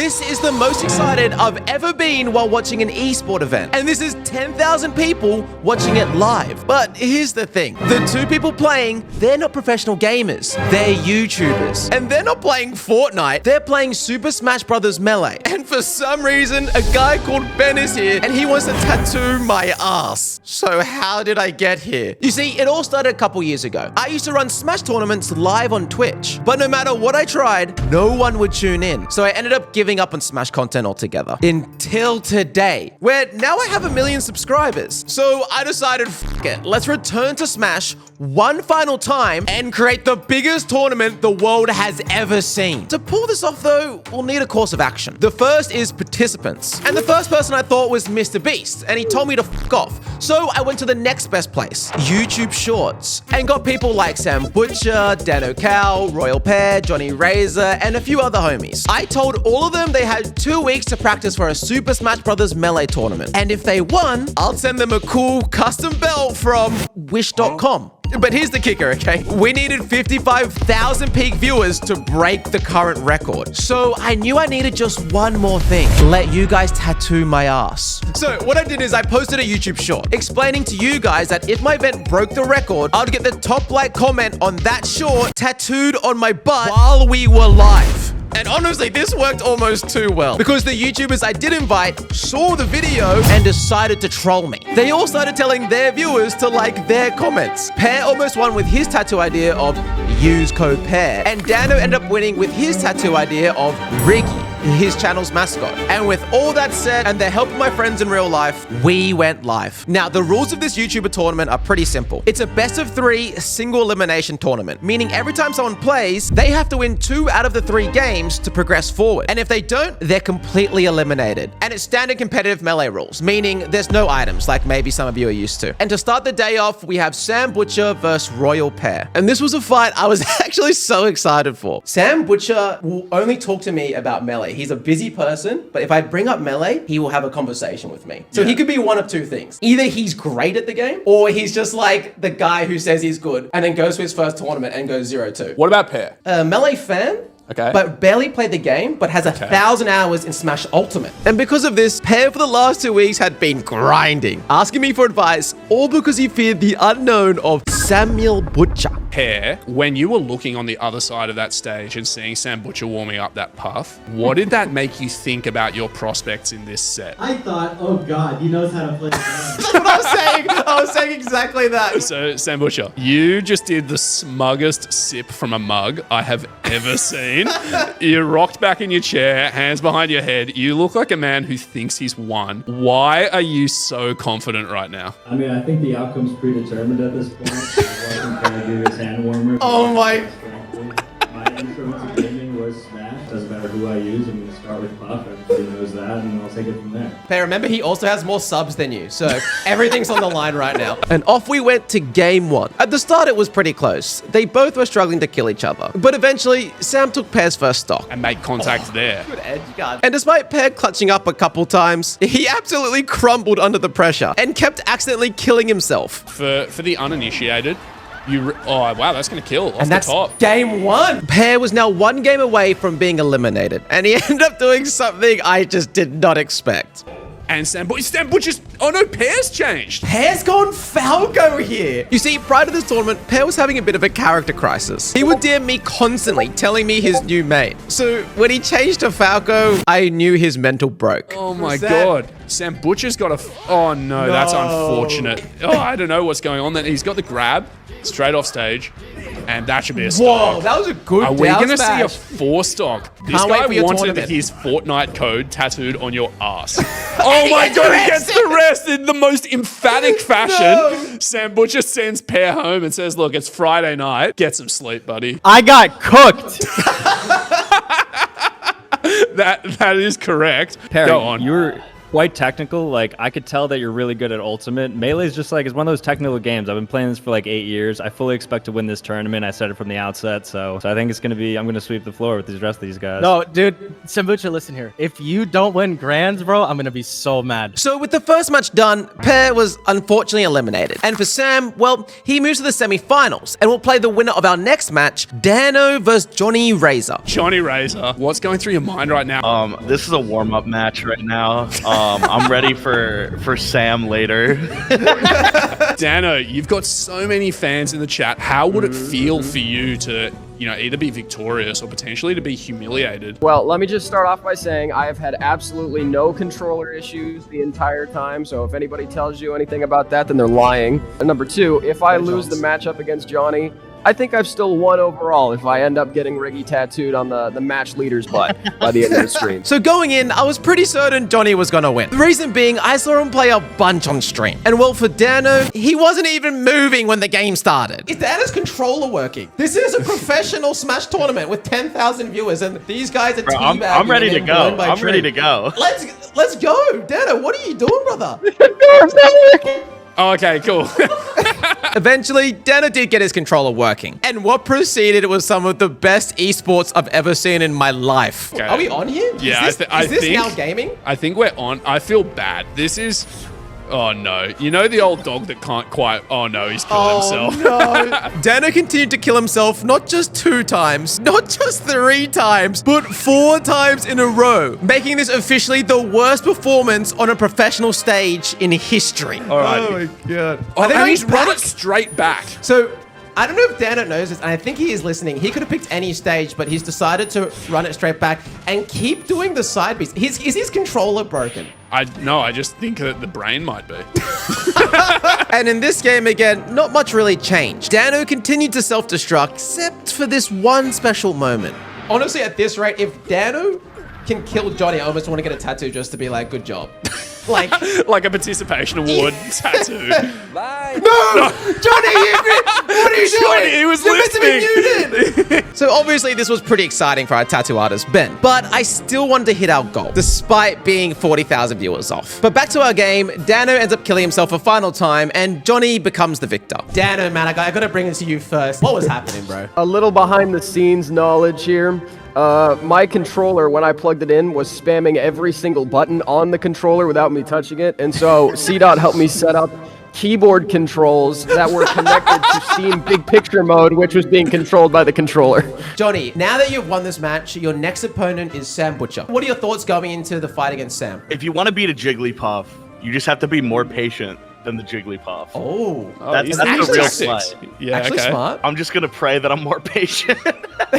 This is the most excited I've ever been while watching an esport event. And this is 10,000 people watching it live. But here's the thing. The two people playing, they're not professional gamers. They're YouTubers. And they're not playing Fortnite. They're playing Super Smash Bros. Melee. And for some reason, a guy called Ben is here and he wants to tattoo my ass. So how did I get here? You see, it all started a couple years ago. I used to run Smash tournaments live on Twitch. But no matter what I tried, no one would tune in. So I ended up giving up on Smash content altogether. Until today, where now I have 1 million subscribers. So I decided, fuck it, let's return to Smash one final time and create the biggest tournament the world has ever seen. To pull this off though, we'll need a course of action. The first is participants. And the first person I thought was Mr. Beast, and he told me to fuck off. So I went to the next best place, YouTube Shorts, and got people like Sambucha, DannoCal, RoyalPear, Jonny, Razer, and a few other homies. I told all of them they had 2 weeks to practice for a Super Smash Bros. Melee tournament. And if they won, I'll send them a cool custom belt from Wish.com. But here's the kicker, okay? We needed 55,000 peak viewers to break the current record. So I knew I needed just one more thing. Let you guys tattoo my ass. So what I did is I posted a YouTube short explaining to you guys that if my event broke the record, I'd get the top like comment on that short tattooed on my butt while we were live. And honestly, this worked almost too well because the YouTubers I did invite saw the video and decided to troll me. They all started telling their viewers to like their comments. Pear almost won with his tattoo idea of use code Pear, and Danno ended up winning with his tattoo idea of Riggy, his channel's mascot. And with all that said, and the help of my friends in real life, we went live. Now, the rules of this YouTuber tournament are pretty simple. It's a best of 3 single elimination tournament, meaning every time someone plays, they have to win 2 out of the 3 games to progress forward. And if they don't, they're completely eliminated. And it's standard competitive melee rules, meaning there's no items like maybe some of you are used to. And to start the day off, we have Sambucha Vs RoyalPear. And this was a fight I was actually so excited for. Sambucha will only talk to me about melee. He's a busy person, but if I bring up melee, he will have a conversation with me. So he could be one of 2 things. Either he's great at the game, or he's just like the guy who says he's good and then goes to his first tournament and goes 0-2. What about Pear? Melee fan. Okay. But barely played the game, but has 1,000 hours in Smash Ultimate. And because of this, Pear for the last 2 weeks had been grinding, asking me for advice, all because he feared the unknown of Samuel Butcher. Pear, when you were looking on the other side of that stage and seeing Sambucha warming up that puff, what did that make you think about your prospects in this set? I thought, oh God, he knows how to play the game. That's what I was saying. I was saying exactly that. So, Sambucha, you just did the smuggest sip from a mug I have ever seen. You rocked back in your chair, hands behind your head. You look like a man who thinks he's won. Why are you so confident right now? I mean, I think the outcome's predetermined at this point. I can do his hand warmer. Oh my. My intro to gaming was Smash. Doesn't matter who I use. I'm going to start with Puff. Everybody knows that, and I'll take it from there. Pear, remember, he also has more subs than you, so everything's on the line right now. And off we went to game 1. At the start, it was pretty close. They both were struggling to kill each other. But eventually, Sam took Pear's first stock. And made contact there. Good edge guard. And despite Pear clutching up a couple times, he absolutely crumbled under the pressure and kept accidentally killing himself. For the uninitiated, oh wow, that's gonna kill off And that's the top. game 1. Pear was now 1 game away from being eliminated, and he ended up doing something I just did not expect. And Sambucha's, oh no, Pear's changed. Pear's gone Falco here. You see, prior to this tournament, Pear was having a bit of a character crisis. He would DM me constantly, telling me his new main. So when he changed to Falco, I knew his mental broke. Oh my God. Sambucha's got oh no, that's unfortunate. Oh, I don't know what's going on then. He's got the grab straight off stage. And that should be a stock. Whoa, that was a good Are we going to smash. see a 4 stock? This Can't wait guy for your wanted tournament. his Fortnite code tattooed on your ass. Oh my God, he gets the rest in the most emphatic fashion. No. Sambucha sends Pear home and says, look, it's Friday night. Get some sleep, buddy. I got cooked. That is correct. Perry, Go on. you were quite technical. Like, I could tell that you're really good at Ultimate. Melee is just like, it's one of those technical games. I've been playing this for like 8 years. I fully expect to win this tournament. I said it from the outset. So I think it's going to be, I'm going to sweep the floor with the rest of these guys. No, dude, Sambucha, listen here. If you don't win Grands, bro, I'm going to be so mad. So with the first match done, Pear was unfortunately eliminated. And for Sam, well, he moves to the semi-finals and will play the winner of our next match, Danno vs Jonny Razer. Jonny Razer, what's going through your mind right now? This is a warm-up match right now. I'm ready for Sam later. Danno, you've got so many fans in the chat. How would it feel for you to, either be victorious or potentially to be humiliated? Well, let me just start off by saying I have had absolutely no controller issues the entire time, so if anybody tells you anything about that, then they're lying. And number two, if I lose the matchup against Jonny, I think I've still won overall if I end up getting Riggy tattooed on the match leader's butt by the end of the stream. So going in, I was pretty certain Jonny was gonna win. The reason being, I saw him play a bunch on stream. And well, for Danno, he wasn't even moving when the game started. Is Danno's controller working? This is a professional Smash tournament with 10,000 viewers, and these guys are teabagging. I'm ready to go. I'm ready to go. Let's go, Danno. What are you doing, brother? Oh, okay, cool. Eventually, Danno did get his controller working. And what proceeded was some of the best esports I've ever seen in my life. Okay. Are we on here? Yeah, is this now gaming? I think we're on. I feel bad. This is... Oh, no. You know the old dog that can't quite... Oh, no, he's killed himself. No. Danno continued to kill himself not just 2 times, not just 3 times, but 4 times in a row, making this officially the worst performance on a professional stage in history. All right. Oh, my God. Oh, and he's run it straight back. So, I don't know if Danno knows this, and I think he is listening. He could have picked any stage, but he's decided to run it straight back and keep doing the side piece. Is his controller broken? No, I just think that the brain might be. And in this game again, not much really changed. Danno continued to self-destruct, except for this one special moment. Honestly, at this rate, if Danno can kill Jonny, I almost want to get a tattoo just to be like, good job. Like a participation award tattoo. Bye. No! Jonny, what are you doing? Jonny, he was listening. So obviously this was pretty exciting for our tattoo artist, Ben. But I still wanted to hit our goal, despite being 40,000 viewers off. But back to our game, Danno ends up killing himself a final time, and Jonny becomes the victor. Danno, man, I gotta bring this to you first. What was happening, bro? A little behind the scenes knowledge here. My controller, when I plugged it in, was spamming every single button on the controller without me touching it. And so Cdot helped me set up keyboard controls that were connected to Steam Big Picture mode, which was being controlled by the controller. Jonny, now that you've won this match, your next opponent is Sambucha. What are your thoughts going into the fight against Sam? If you want to beat a Jigglypuff, you just have to be more patient than the Jigglypuff. Oh, that's actually the real six. play. Yeah, actually okay. smart. I'm just gonna pray that I'm more patient.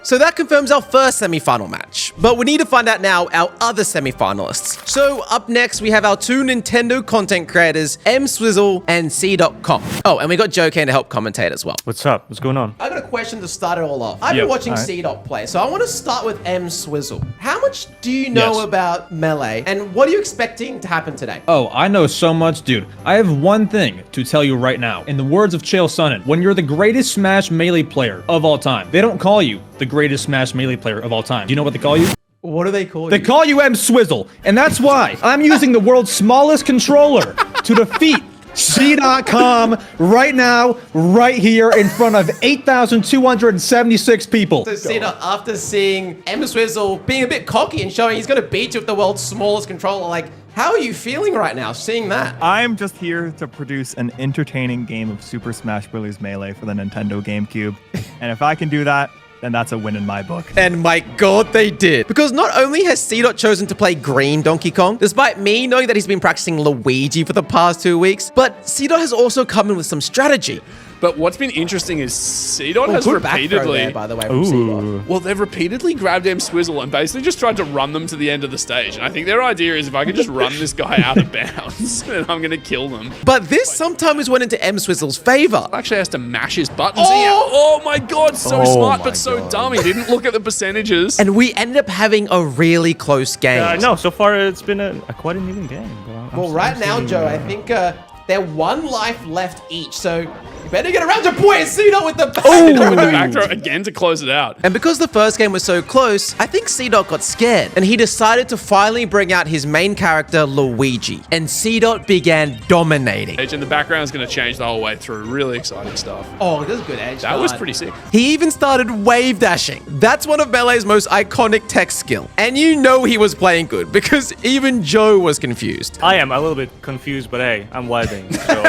So that confirms our first semi-final match. But we need to find out now our other semi-finalists. So up next, we have our 2 Nintendo content creators, Emswizzle and Cdotkom. Oh, and we got Joe Kane to help commentate as well. What's up? What's going on? I got a question to start it all off. I've been watching Cdot play, so I want to start with Emswizzle. How much do you know about Melee, and what are you expecting to happen today? Oh, I know so much, dude. I have one thing to tell you right now. In the words of Chael Sonnen, when you're the greatest Smash Melee player of all time, they don't call you the greatest Smash Melee player of all time. Do you know what they call you? What do they call They you? call you Emswizzle, and that's why I'm using the world's smallest controller to defeat Cdotkom right now, right here in front of 8,276 people. So Cdot, after seeing Emswizzle being a bit cocky and showing he's going to beat you with the world's smallest controller, like, how are you feeling right now seeing that? I'm just here to produce an entertaining game of Super Smash Bros. Melee for the Nintendo GameCube. And if I can do that, then that's a win in my book. And my God, they did. Because not only has Cdot chosen to play green Donkey Kong, despite me knowing that he's been practicing Luigi for the past 2 weeks, but Cdot has also come in with some strategy. But what's been interesting is Cdot has Good back throw repeatedly... there, by the way, from Cdot. Well, they've repeatedly grabbed Emswizzle and basically just tried to run them to the end of the stage. And I think their idea is if I can just run this guy out of bounds, then I'm going to kill them. But this sometimes went into Emswizzle's favor. Actually has to mash his buttons. Oh my God, so smart, but so dumb. He didn't look at the percentages. And we ended up having a really close game. No, so far it's been a quite an even game. Well, right now, Joe, I think they're 1 life left each. So You better get around your boy and Cdot with the With the back throw again to close it out. And because the first game was so close, I think Cdot got scared and he decided to finally bring out his main character, Luigi. And Cdot began dominating. Edge in the background is going to change the whole way through. Really exciting stuff. Oh, this is good edge. That was pretty sick. He even started wave dashing. That's one of Melee's most iconic tech skill. And you know he was playing good because even Joe was confused. I am a little bit confused, but hey, I'm vibing. So.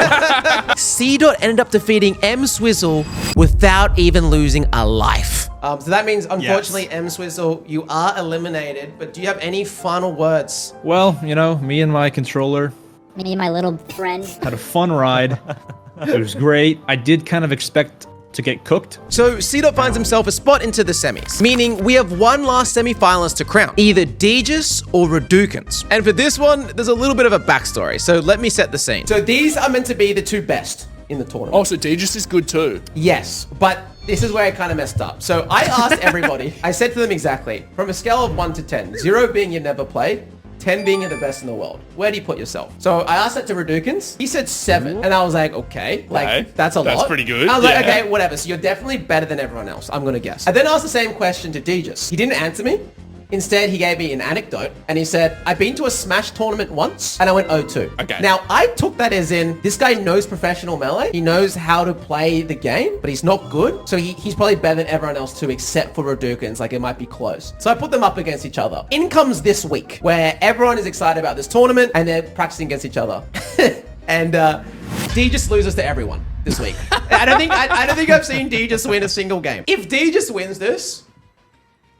Cdot ended up defeating Emswizzle without even losing a life. So that means, unfortunately, Emswizzle, you are eliminated. But do you have any final words? Well, you know, me and my controller Me and my little friend. had a fun ride. It was great. I did kind of expect to get cooked. So Cdot finds himself a spot into the semis, meaning we have one last semi-finalist to crown, either Deejus or Radoukens. And for this one, there's a little bit of a backstory, so let me set the scene. So these are meant to be the two best in the tournament. Oh, so Deejus is good too. Yes, but this is where I kind of messed up. So I asked everybody, I said to them exactly, from a scale of 1 to 10, 0 being you've never played, 10 being you're the best in the world. Where do you put yourself? So I asked that to Radoukens. He said 7. And I was like, okay, like that's a lot. That's pretty good. I was like, Yeah. okay, whatever. So you're definitely better than everyone else, I'm going to guess. I then asked the same question to Deejus. He didn't answer me. Instead, he gave me an anecdote and he said, I've been to a Smash tournament once and I went 0-2. Okay. Now, I took that as in, this guy knows professional Melee. He knows how to play the game, but he's not good. So he's probably better than everyone else too, except for Radoukens. Like, it might be close. So I put them up against each other. In comes this week, where everyone is excited about this tournament and they're practicing against each other. And Deejus loses to everyone this week. I don't think I've seen Deejus win a single game. If Deejus wins this,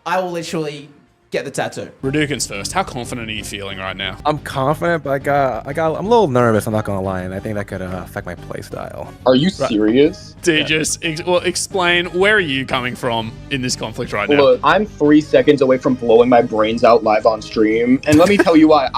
I will literally get the tattoo. Radoukens first. How confident are you feeling right now? I'm confident, but I'm a little nervous. I'm not gonna lie, and I think that could affect my play style. Are you serious? Deejus, well, explain, where are you coming from in this conflict right now? Look, I'm 3 seconds away from blowing my brains out live on stream, and let me tell you why.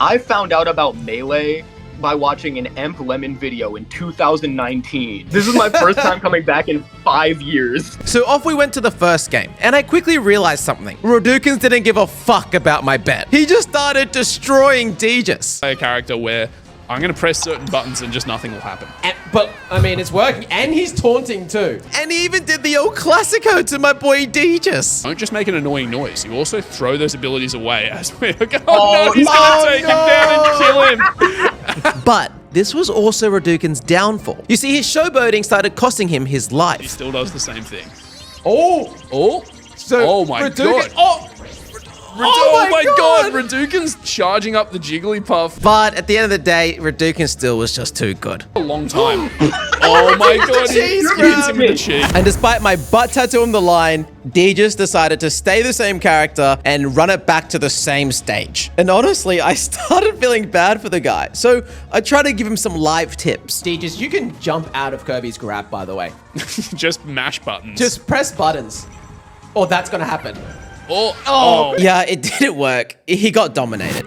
I found out about Melee by watching an Emp Lemon video in 2019. This is my first time coming back in 5 years. So off we went to the first game, and I quickly realized something. Radoukens didn't give a fuck about my bet. He just started destroying Deejus. A character where I'm going to press certain buttons and just nothing will happen. But, I mean, it's working. And he's taunting too. And he even did the old Classico to my boy Deejus. Don't just make an annoying noise. You also throw those abilities away as we're going, oh no, he's going to take him down and kill him. But this was also Radoukens' downfall. You see, his showboating started costing him his He life. still does the same thing. Oh! Oh? So Oh my Radoukens- god. Oh my God. Radoukens charging up the Jigglypuff. But at the end of the day, Radoukens still was just too good. A long time. Oh my god, he hits him with the cheek. And despite my butt tattoo on the line, Deejus decided to stay the same character and run it back to the same stage. And honestly, I started feeling bad for the guy. So I tried to give him some live tips. Deejus, you can jump out of Kirby's grab, by the way. Just mash buttons. Just press buttons. Or that's gonna happen. Oh. Yeah, it didn't work. He got dominated.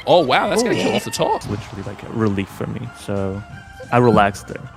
Oh wow, that's gonna kill off the top. Literally like a relief for me. So I relaxed there.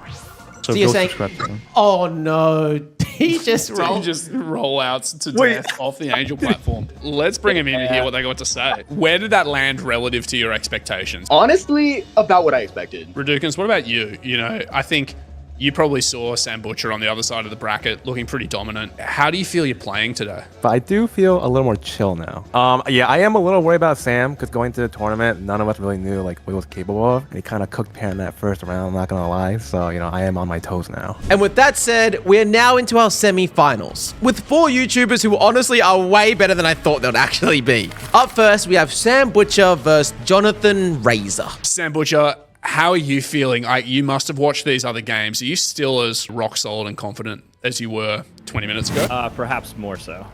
So you're go saying, subscribe to him. oh no, Deejus rolled. Just rollouts to death off the Angel platform. Let's bring him in to hear what they got to say. Where did that land relative to your expectations? Honestly, about what I expected. Radoukens, what about you? You know, I think you probably saw Sambucha on the other side of the bracket looking pretty dominant. How do you feel you're playing today? But I do feel a little more chill now. Yeah, I am a little worried about Sam because going to the tournament, none of us really knew like what he was capable of. And he kind of cooked Pan that first round, I'm not gonna lie. So, you know, I am on my toes now. And with that said, we're now into our semi-finals with 4 YouTubers who honestly are way better than I thought they'd actually be. Up first, we have Sambucha vs Jonathan Razer. Sambucha, how are you feeling? You must have watched these other games. Are you still as rock solid and confident as you were 20 minutes ago? Perhaps more so.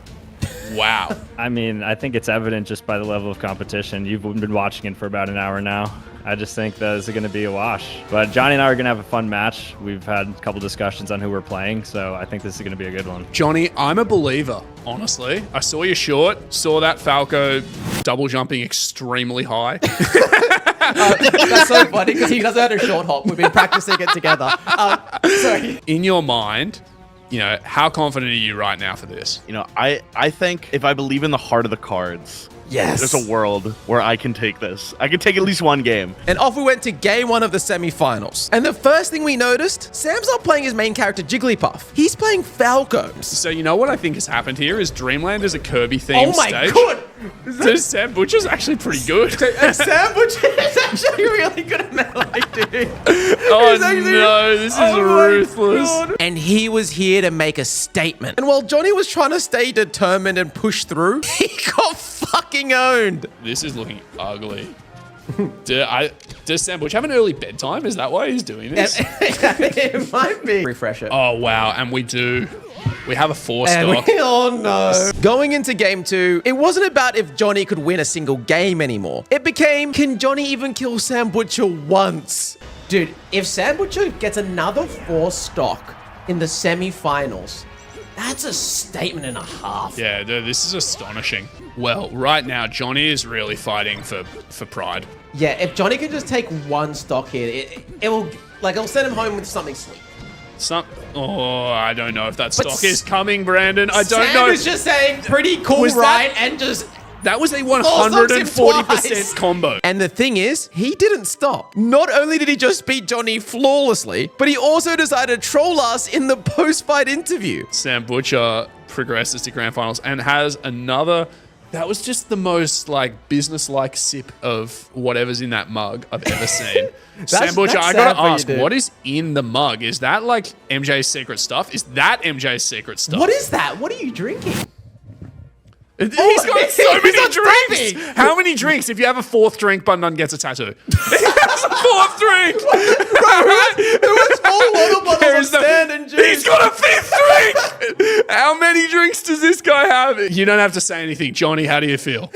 Wow. I mean, I think it's evident just by the level of competition. You've been watching it for about an hour now. I just think that it's going to be a wash. But Johnny and I are going to have a fun match. We've had a couple discussions on who we're playing, so I think this is going to be a good one. Johnny, I'm a believer, honestly. I saw your short, saw that Falco double jumping extremely high. That's so funny because he doesn't have a short hop. We've been practicing it together. Sorry. In your mind, you know, how confident are you right now for this? You know, I think if I believe in the heart of the cards, Yes. There's a world where I can take this. I can take at least one game. And off we went to game 1 of the semi-finals. And the first thing we noticed, Sam's not playing his main character Jigglypuff. He's playing Falcoms. So you know what I think has happened here is Dreamland is a Kirby themed Oh my stage. god! So Sambucha's actually pretty good. Sambucha is actually really good at melee, dude. Oh no, this is ruthless. And he was here to make a statement. And while Jonny was trying to stay determined and push through, he got fucking owned. This is looking ugly. Does Sambucha have an early bedtime? Is that why he's doing this? It might be. Refresh it. Oh wow, and we do. We have a 4-stock. Oh no. Going into game 2, it wasn't about if Jonny could win a single game anymore. It became, can Jonny even kill Sambucha once? Dude, if Sambucha gets another 4-stock in the semi-finals, that's a statement and a half. Yeah, this is astonishing. Well, right now, Jonny is really fighting for pride. Yeah, if Jonny can just take 1 stock here, it'll send him home with something sweet. I don't know if that stock is coming, Brandon. I don't know. Sam is just saying pretty cool, right? And just... That was a 140% combo. And the thing is, he didn't stop. Not only did he just beat Jonny flawlessly, but he also decided to troll us in the post-fight interview. Sambucha progresses to grand finals and has another... That was just the most business-like sip of whatever's in that mug I've ever seen. Sambucha, I gotta ask, what is in the mug? Is that like MJ's secret stuff? Is that MJ's secret stuff? What is that? What are you drinking? He's got so many drinks. How many drinks? If you have a 4th drink, Bundun gets a tattoo. He has a 4th drink. There was 4 water bottles of sand and juice. He's got a 5th drink. How many drinks does this guy have? You don't have to say anything. Jonny, how do you feel?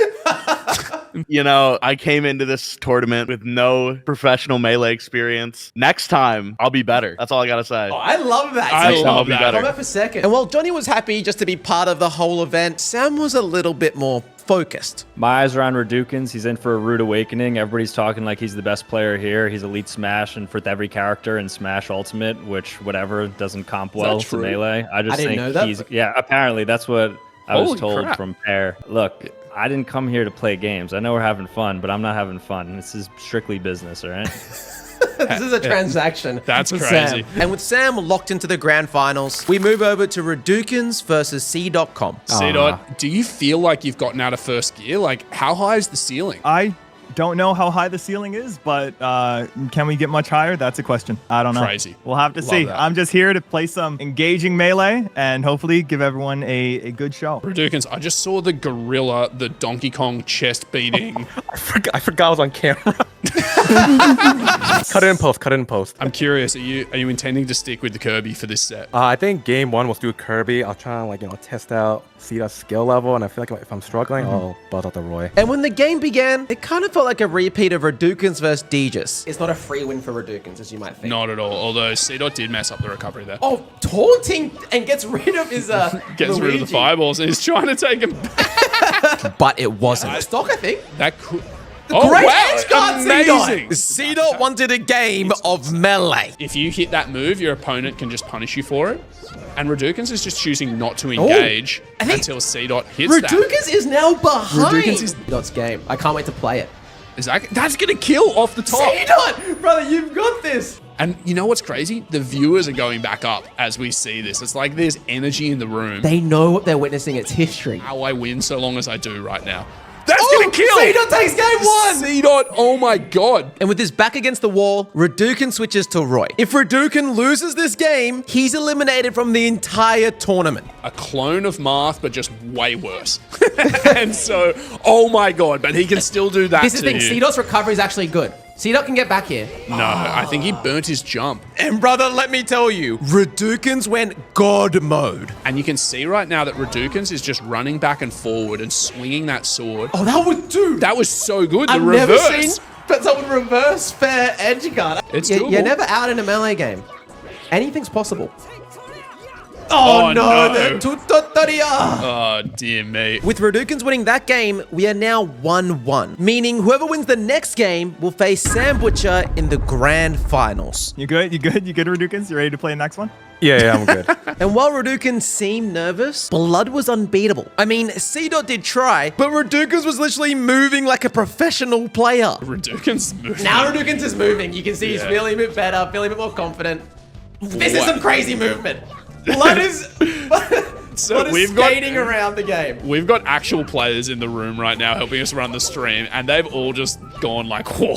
You know, I came into this tournament with no professional melee experience. Next time, I'll be better. That's all I gotta say. Oh, I love that. I love that. Come back for second. And while Jonny was happy just to be part of the whole event, Sam was a little bit more focused. My eyes are on Radoukens. He's in for a rude awakening. Everybody's talking like he's the best player here. He's Elite Smash and for every character in Smash Ultimate, which whatever doesn't comp well to Melee. I didn't know that, he's apparently that's what I was told from Pear. Look, I didn't come here to play games. I know we're having fun, but I'm not having fun. This is strictly business, all right? This is a transaction. That's crazy. And with Sam locked into the grand finals, we move over to Radoukens versus Cdotkom. Cdot, do you feel like you've gotten out of first gear? Like, how high is the ceiling? I don't know how high the ceiling is, but can we get much higher? That's a question. I don't know. Crazy. We'll have to see. That. I'm just here to play some engaging melee and hopefully give everyone a good show. Radoukens, I just saw the gorilla, the Donkey Kong chest beating. I forgot I was on camera. Cut it in post. I'm curious, are you intending to stick with the Kirby for this set? I think game 1 was do Kirby. I'll try and test out Cdot's skill level, and I feel like if I'm struggling, I'll buzz out the Roy. And when the game began, it kind of felt like a repeat of Radoukens versus Deejus. It's not a free win for Radoukens, as you might think. Not at all, although Cdot did mess up the recovery there. Oh, taunting and gets rid of his Gets rid of the fireballs and he's trying to take him back. But it wasn't. Stock, I think. That could... Great edge guard, amazing! Cdot wanted a game of melee. If you hit that move, your opponent can just punish you for it. And Radoukens is just choosing not to engage until Cdot hits Radoukens is now behind. Radoukens is Cdot's game. I can't wait to play it. That's gonna kill off the top. Cdot! Brother, you've got this. And you know what's crazy? The viewers are going back up as we see this. It's like there's energy in the room. They know what they're witnessing. It's history. How I win so long as I do right now. That's gonna kill! Cdot takes game 1! Cdot, oh my god. And with his back against the wall, Radouken switches to Roy. If Radouken loses this game, he's eliminated from the entire tournament. A clone of Marth, but just way worse. And so, oh my god, but he can still do that. This is the thing, Cdot's recovery is actually good. Cdot can get back here. No, I think he burnt his jump. And brother, let me tell you, Radoukens went God mode. And you can see right now that Radoukens is just running back and forward and swinging that sword. Oh, that was so good. I've never seen someone reverse fair edge guard. It's doable. You're never out in a melee game. Anything's possible. Oh, no, the tutoria. Oh, dear me. With Radoukens winning that game, we are now 1-1, meaning whoever wins the next game will face Sambucha in the grand finals. You good? You good? You good, Radoukens? You ready to play the next one? Yeah, I'm good. And while Radoukens seemed nervous, Blood was unbeatable. I mean, Cdot did try, but Radoukens was literally moving like a professional player. Radoukens moving. Now Radoukens is moving. You can see he's feeling a bit better, feeling a bit more confident. This is some crazy movement. Blood is, So we've skating around the game. We've got actual players in the room right now helping us run the stream, and they've all just gone like, whoa.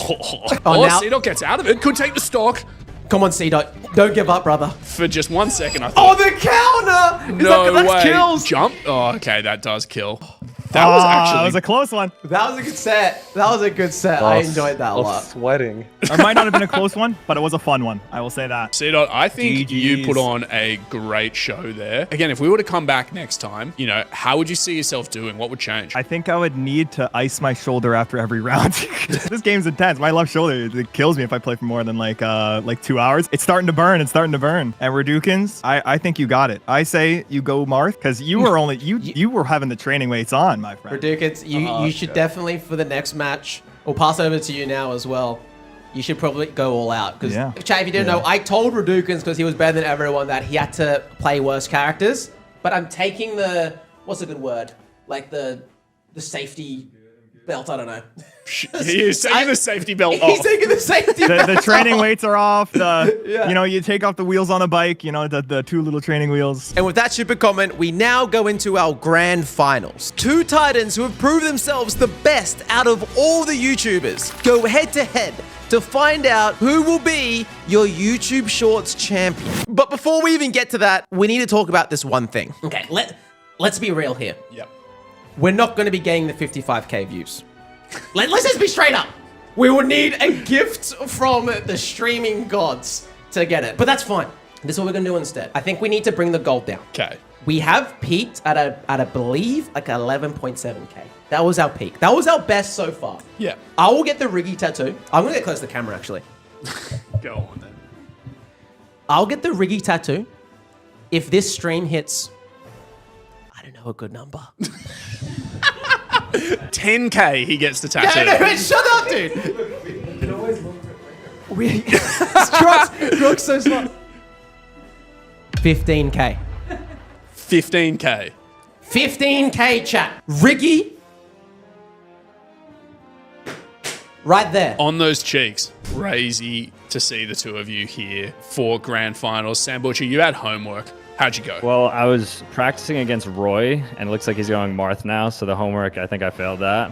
Oh, now Cdot gets out of it. Could take the stock. Come on, Cdot. Don't give up, brother. For just 1 second, I Oh, thought. the counter! No that's way. kills. Jump. Oh, okay, that does kill. That was actually. That was a close one. That was a good set. That was a good set. I enjoyed that a lot. Sweating. It might not have been a close one, but it was a fun one. I will say that. Cdot, I think you GGs. put on a great show there. Again, if we were to come back next time, you know, how would you see yourself doing? What would change? I think I would need to ice my shoulder after every round. This game's intense. My left shoulder, it kills me if I play for more than like 2 hours. It's starting to burn. It's starting to burn. And Radoukens, I think you got it. I say you go Marth, because you were only you were having the training weights on, my friend. Radoukens, you should definitely, for the next match, we'll pass over to you now as well. You should probably go all out. Because, Chat, if you didn't know, I told Radoukens, because he was better than everyone, that he had to play worse characters. But I'm taking the, what's a good word? Like the safety belt, I don't know. He's taking the safety belt off. He's taking the safety belt The training off. weights are off. You know, you take off the wheels on a bike, you know, the two little training wheels. And with that super comment, we now go into our grand finals. Two titans who have proved themselves the best out of all the YouTubers go head to head to find out who will be your YouTube Shorts champion. But before we even get to that, we need to talk about this one thing. Okay, let's be real here. Yep. We're not going to be getting the 55k views. Let's just be straight up. We will need a gift from the streaming gods to get it. But that's fine. This is what we're going to do instead. I think we need to bring the gold down. Okay. We have peaked at I believe, like 11.7k. That was our peak. That was our best so far. Yeah. I will get the Riggy tattoo. I'm going to get close to the camera, actually. Go on then. I'll get the Riggy tattoo if this stream hits, I don't know, a good number. 10k he gets the tattoo. Yeah, no, shut up, dude. Grook's so smart. 15k. 15k. 15k, chat. Riggy. Right there. On those cheeks. Crazy to see the two of you here for grand finals. Sambucha, you had homework. How'd you go? Well, I was practicing against Roy, and it looks like he's going Marth now, so the homework, I think I failed that.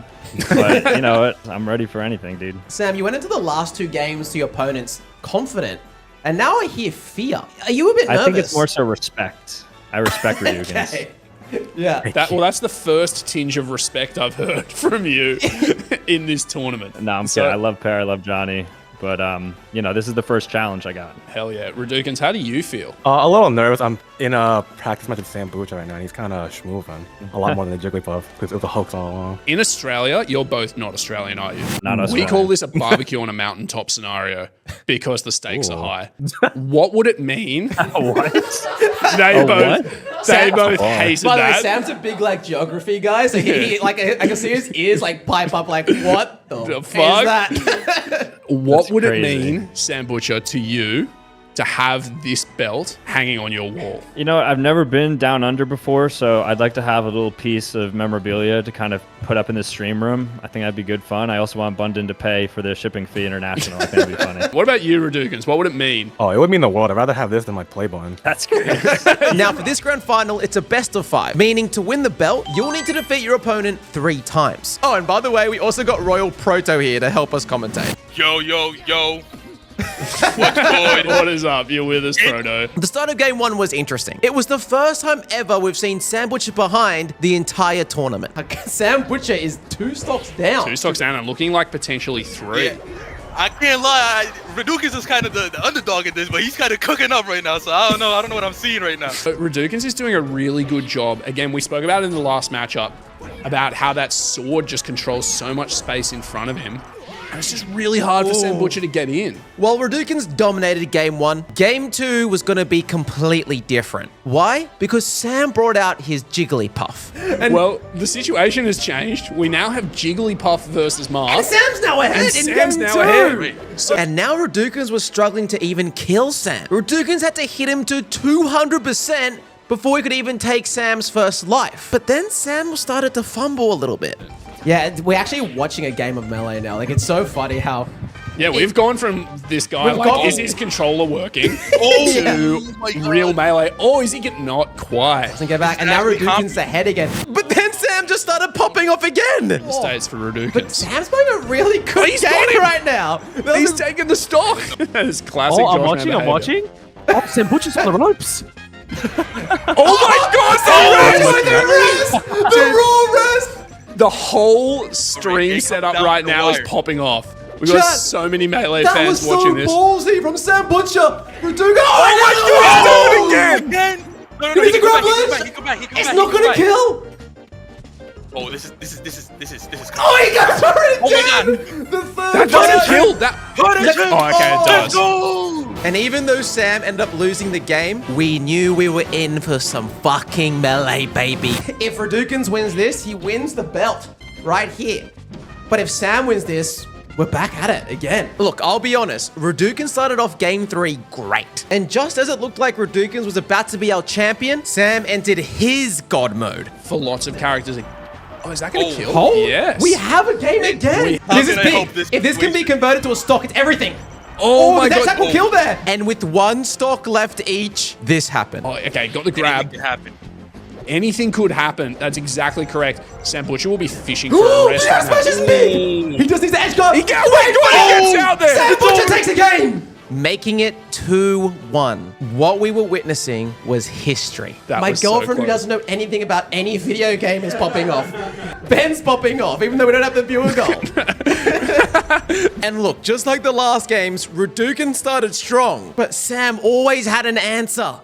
But you know what? I'm ready for anything, dude. Sam, you went into the last two games to your opponents confident, and now I hear fear. Are you a bit nervous? I think it's more so respect. I respect Radoukens. Okay. Yeah. That's the first tinge of respect I've heard from you in this tournament. No, I'm kidding. I love Pear. I love Jonny. But, you know, this is the first challenge I got. Hell yeah. Radoukens, how do you feel? A little nervous. I'm in a practice match with Sambucha right now, and he's kind of schmoovin'. A lot more than the Jigglypuff, because it was a hoax all along. In Australia, you're both not Australian, are you? Not Australian. We call this a barbecue on a mountaintop scenario because the stakes are high. What would it mean? What? They both hated By the way, that. Sam's a big like geography guy, so he like I can see his ears like pipe up like what the fuck is that? What would crazy. it mean, Sambucha, to you to have this belt hanging on your wall? You know, I've never been down under before, so I'd like to have a little piece of memorabilia to kind of put up in the stream room. I think that'd be good fun. I also want Bundun to pay for the shipping fee international. I think that'd be funny. What about you, Radoukens? What would it mean? Oh, it would mean the world. I'd rather have this than my play button. That's great. Now, for this grand final, it's a best of 5, meaning to win the belt, you'll need to defeat your opponent 3 times. Oh, and by the way, we also got Royal Proto here to help us commentate. Yo. What's good? What is up? You're with us, Proto. The start of game 1 was interesting. It was the first time ever we've seen Sambucha behind the entire tournament. Sambucha is 2 stocks down. 2 stocks down and looking like potentially 3. Yeah. I can't lie. Radoukens is kind of the underdog in this, but he's kind of cooking up right now. So I don't know. I don't know what I'm seeing right now. But Radoukens is doing a really good job. Again, we spoke about it in the last matchup about how that sword just controls so much space in front of him. It's just really hard for Sambucha to get in. While Radoukens dominated game 1, game 2 was going to be completely different. Why? Because Sam brought out his Jigglypuff. And well, the situation has changed. We now have Jigglypuff versus Marth. And Sam's now ahead And in Sam's game now 2. ahead. So and now Radoukens was struggling to even kill Sam. Radoukens had to hit him to 200% before he could even take Sam's first life. But then Sam started to fumble a little bit. Yeah, we're actually watching a game of Melee now. Like, it's so funny how... yeah, we've gone from this guy, We've like, gone- is his controller working? Oh my to God. real Melee. Oh, is he getting not quite? Doesn't get back, and now Radoukens ahead again. But then Sam just started popping off again. Mistakes for But Radoukens. Sam's playing a really good He's got game him. right now. He's taking the stock. It's classic Oh, I'm Josh watching. Man I'm watching. Oh, Sambucha's on the ropes. Oh my God, The raw rest! the whole stream it setup comes down right to the now is wire. popping off. We've got Chat, so many Melee That was fans so watching this. ballsy from Sambucha. Radoukens. Oh my God, he's doing it again! No, Give me the he come grab back, ledge. he come back, he come It's back, not he come gonna back. kill. Oh, this is. Oh, he got it Oh my again. God. The third That doesn't time. kill. That. Oh, okay, it does. Go! And even though Sam ended up losing the game, we knew we were in for some fucking Melee, baby. If Radoukens wins this, he wins the belt right here. But if Sam wins this, we're back at it again. Look, I'll be honest. Radoukens started off game 3 great. And just as it looked like Radoukens was about to be our champion, Sam entered his god mode. For lots of characters. Oh, is that going to kill? Oh, Yes. we have a game again. How This is can I big. hope this If this can be wins? converted to a stock, it's everything. Oh my the God. dash will kill there. And with 1 stock left each, this happened. Oh, okay, got the grab. Anything can happen. Anything could happen. That's exactly correct. Sambucha will be fishing for Ooh, a rest. that smash is big. He just needs the edge guard. He gets, he gets out there. Sambucha takes the game. Making it 2-1. What we were witnessing was history. That My was so girlfriend who close. doesn't know anything about any video game is popping off. Ben's popping off, even though we don't have the viewer goal. And look, just like the last games, Radoukens started strong, but Sam always had an answer.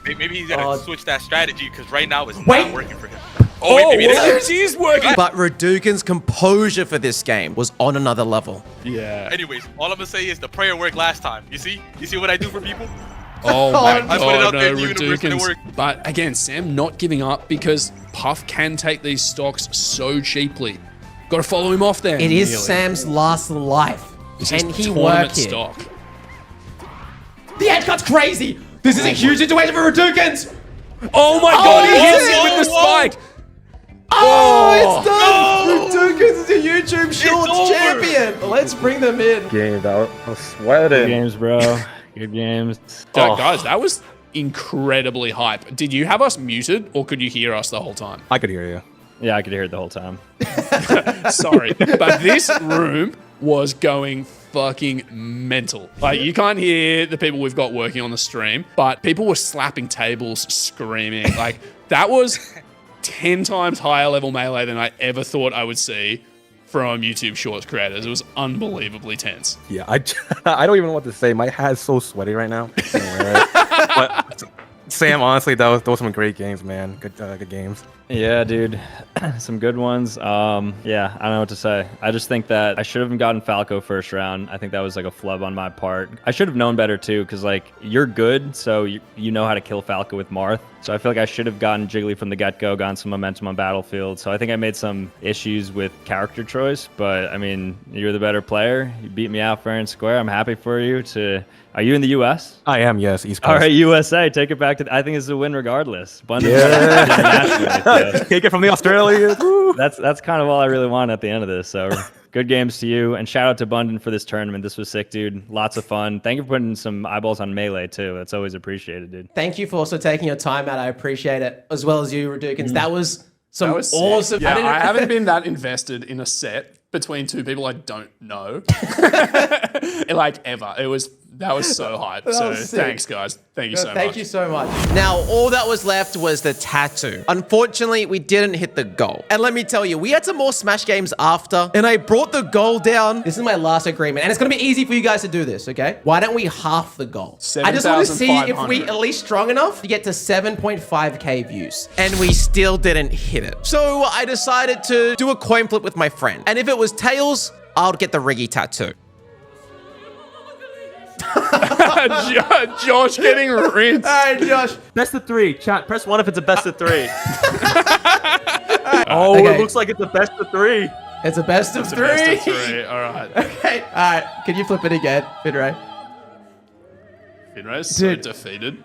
Maybe he's gonna switch that strategy because right now it's Wait. not working for him. Oh, wait, maybe it is. it is working. But Radoukens' composure for this game was on another level. Yeah. Anyways, all I'm gonna say is the prayer worked last time. You see what I do for people? Oh my I put it out God, there no, in the universe and it Radoukens. worked. But again, Sam not giving up because Puff can take these stocks so cheaply. Got to follow him off there. It is Nearly. Sam's last life. This Can is he tournament work here? stock. The edge guard's crazy. This is a huge situation for Radoukens. Oh my God, he hits yes. it with the spike. Oh, it's done. Radoukens is a YouTube Shorts over. champion. Let's bring them in. Game, that was sweating. Good games, bro. Good games. Guys, that was incredibly hype. Did you have us muted or could you hear us the whole time? I could hear you. Yeah, I could hear it the whole time. Sorry, but this room was going fucking mental. Like, you can't hear the people we've got working on the stream, but people were slapping tables, screaming. Like, that was 10 times higher level Melee than I ever thought I would see from YouTube Shorts creators. It was unbelievably tense. Yeah, I don't even know what to say. My hat's so sweaty right now. But Sam, honestly, those were some great games, man. Good games. Yeah, dude. Some good ones. Yeah, I don't know what to say. I just think that I should have gotten Falco first round. I think that was like a flub on my part. I should have known better too, because like you're good, so you know how to kill Falco with Marth. So I feel like I should have gotten Jiggly from the get-go, gotten some momentum on Battlefield. So I think I made some issues with character choice, but I mean, you're the better player. You beat me out fair and square. I'm happy for you. Are you in the U.S.? I am, yes, East Coast. All right, USA, take it back to. I think it's a win regardless. Bundun Take it from the Australians. That's kind of all I really want at the end of this. So good games to you, and shout out to Bundun for this tournament. This was sick, dude. Lots of fun. Thank you for putting some eyeballs on Melee too. That's always appreciated, dude. Thank you for also taking your time out. I appreciate it, as well as you, Radoukens. That was some That was sick. awesome. Yeah, I haven't been that invested in a set between two people I don't know. Like, ever. That was so hype. That So was sick. thanks, guys. Thank you so much. Thank you so much. Now, all that was left was the tattoo. Unfortunately, we didn't hit the goal. And let me tell you, we had some more Smash games after, and I brought the goal down. This is my last agreement, and it's going to be easy for you guys to do this, okay? Why don't we half the goal? I just want to see if we 7,500. at least strong enough to get to 7.5k views. And we still didn't hit it. So I decided to do a coin flip with my friend. And if it was tails, I'll get the Riggy tattoo. Josh getting rinsed. All right, Josh. Best of 3. Chat, press 1 if it's a best of 3. Oh, it looks like it's a best of 3. It's a best of 3. Best of 3. All right. Okay. All right. Can you flip it again, Finray? Finray's so Dude. defeated.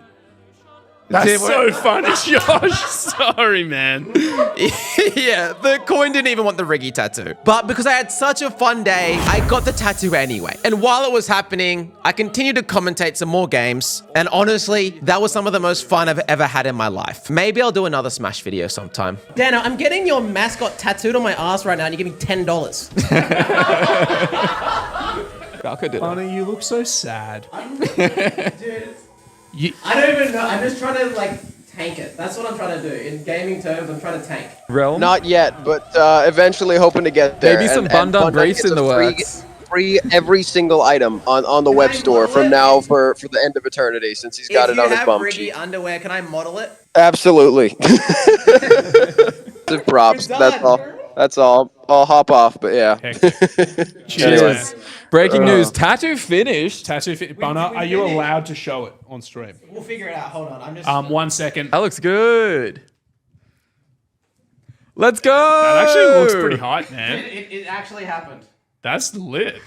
That's so funny, Josh. Sorry, man. Yeah, the coin didn't even want the Riggy tattoo. But because I had such a fun day, I got the tattoo anyway. And while it was happening, I continued to commentate some more games. And honestly, that was some of the most fun I've ever had in my life. Maybe I'll do another Smash video sometime. Danno, I'm getting your mascot tattooed on my ass right now, and you're giving $10. Honey, you look so sad. Dude. I don't even know. I'm just trying to like tank it. That's what I'm trying to do. In gaming terms, I'm trying to tank. Realm? Not yet, but eventually hoping to get there. Maybe some Bundun briefs in the works. Free every single item on the web store from now for the end of eternity, since he's got it on his bum If cheek. you have Riggy underwear, can I model it? Absolutely. The props. That's all. That's all. I'll hop off, but yeah. Cheers. Breaking news. Tattoo finished. Bunna, are you allowed to show it on stream? We'll figure it out. Hold on. I'm just. 1 second. That looks good. Let's go. That actually looks pretty hype, man. It actually happened. That's lit.